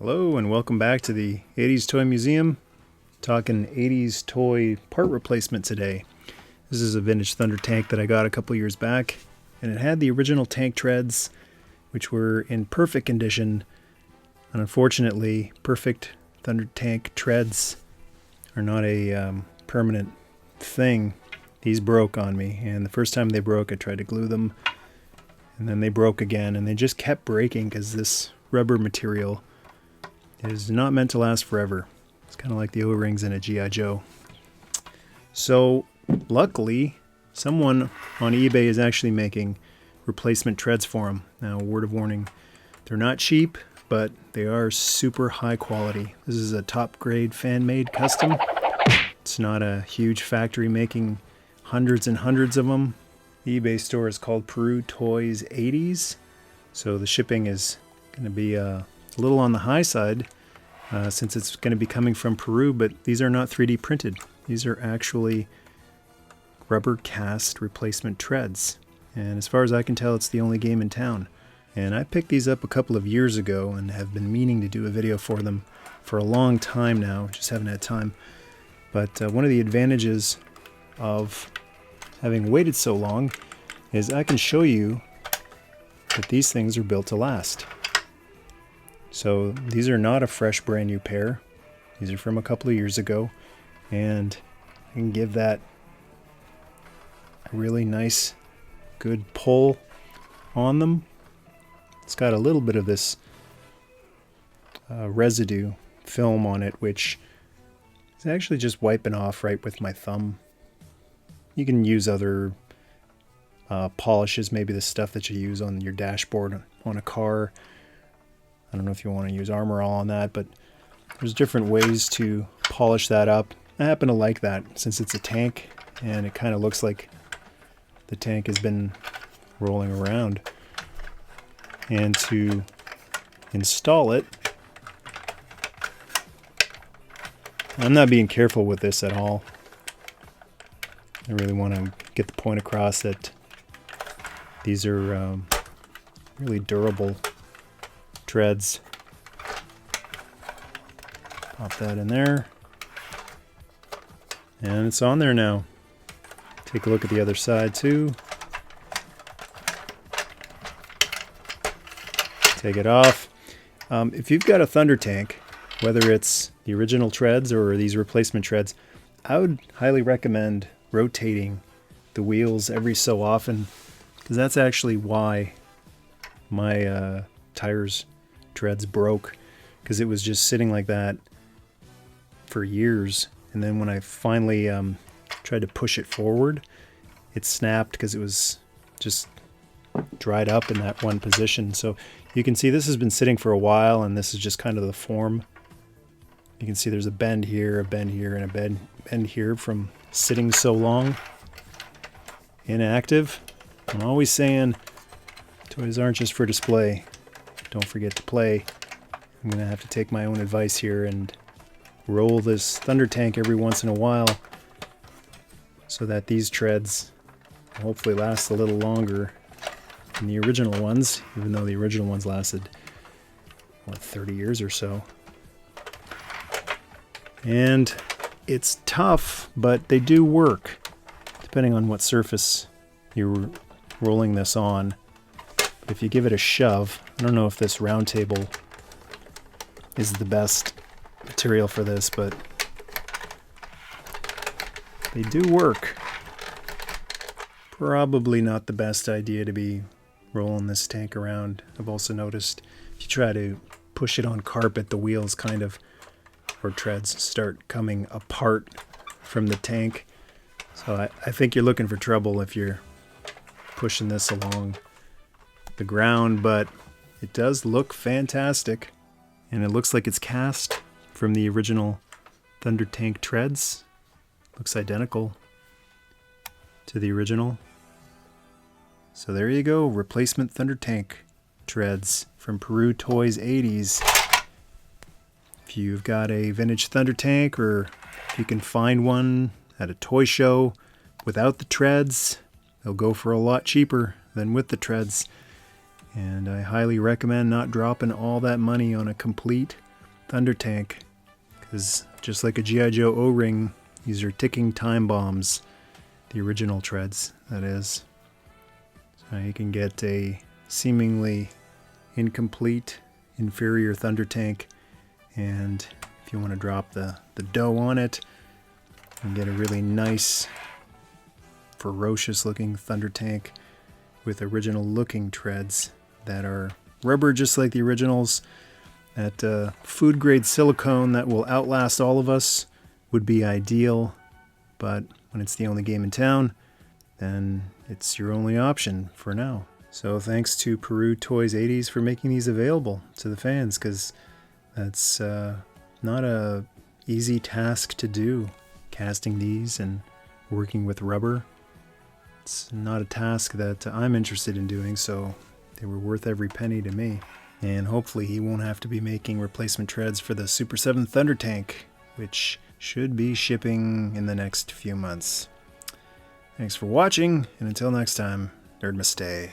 Hello and welcome back to the 80s Toy Museum. Talking 80s toy part replacement today. This is a vintage Thundertank that I got a couple years back, and it had the original tank treads, which were in perfect condition. And unfortunately, perfect Thundertank treads are not a permanent thing. These broke on me, and the first time they broke, I tried to glue them, and then they broke again, and they just kept breaking because this rubber material is not meant to last forever. It's kind of like the O-rings in a G.I. Joe. So luckily, someone on eBay is actually making replacement treads for them. Now, word of warning, they're not cheap, but they are super high quality. This is a top grade fan-made custom. It's not a huge factory making hundreds and hundreds of them. The eBay store is called Peru Toys 80s. So the shipping is going to be a little on the high side since it's going to be coming from Peru, but these are not 3D printed. These are actually rubber cast replacement treads. And as far as I can tell, it's the only game in town. And I picked these up a couple of years ago and have been meaning to do a video for them for a long time now, just haven't had time. But one of the advantages of having waited so long is I can show you that these things are built to last. So these are not a fresh brand new pair. These are from a couple of years ago, and I can give that a really nice good pull on them. It's got a little bit of this residue film on it, which is actually just wiping off right with my thumb. You can use other polishes, maybe the stuff that you use on your dashboard on a car. I don't know if you want to use Armor All on that, but there's different ways to polish that up. I happen to like that since it's a tank and it kind of looks like the tank has been rolling around. And to install it, I'm not being careful with this at all. I really want to get the point across that these are really durable treads. Pop that in there. And it's on there now. Take a look at the other side too. Take it off. If you've got a Thundertank, whether it's the original treads or these replacement treads, I would highly recommend rotating the wheels every so often, because that's actually why my tires treads broke, because it was just sitting like that for years, and then when I finally tried to push it forward, it snapped because it was just dried up in that one position. So you can see this has been sitting for a while, and this is just kind of the form. You can see there's a bend here, and a bend here from sitting so long inactive. I'm always saying toys aren't just for display. Don't forget to play. I'm gonna have to take my own advice here and roll this Thundertank every once in a while so that these treads will hopefully last a little longer than the original ones, even though the original ones lasted, what, 30 years or so. And it's tough, but they do work, depending on what surface you're rolling this on. But if you give it a shove, I don't know if this round table is the best material for this, but they do work. Probably not the best idea to be rolling this tank around. I've also noticed if you try to push it on carpet, the wheels kind of, or treads, start coming apart from the tank. So I think you're looking for trouble if you're pushing this along the ground, but it does look fantastic, and it looks like it's cast from the original Thundertank treads. Looks identical to the original. So there you go, replacement Thundertank treads from Peru Toys 80s. If you've got a vintage Thundertank, or if you can find one at a toy show without the treads, they'll go for a lot cheaper than with the treads. And I highly recommend not dropping all that money on a complete Thundertank, because just like a G.I. Joe O-ring, these are ticking time bombs. The original treads, that is. So you can get a seemingly incomplete, inferior Thundertank, and if you want to drop the dough on it and get a really nice, ferocious looking Thundertank with original looking treads that are rubber just like the originals, that food grade silicone that will outlast all of us would be ideal, but when it's the only game in town, then it's your only option for now. So thanks to Peru Toys 80s for making these available to the fans, because that's not a easy task to do, casting these and working with rubber. It's not a task that I'm interested in doing, so they were worth every penny to me. And hopefully he won't have to be making replacement treads for the Super 7 Thundertank, which should be shipping in the next few months. Thanks for watching, and until next time, Nerdmas stay.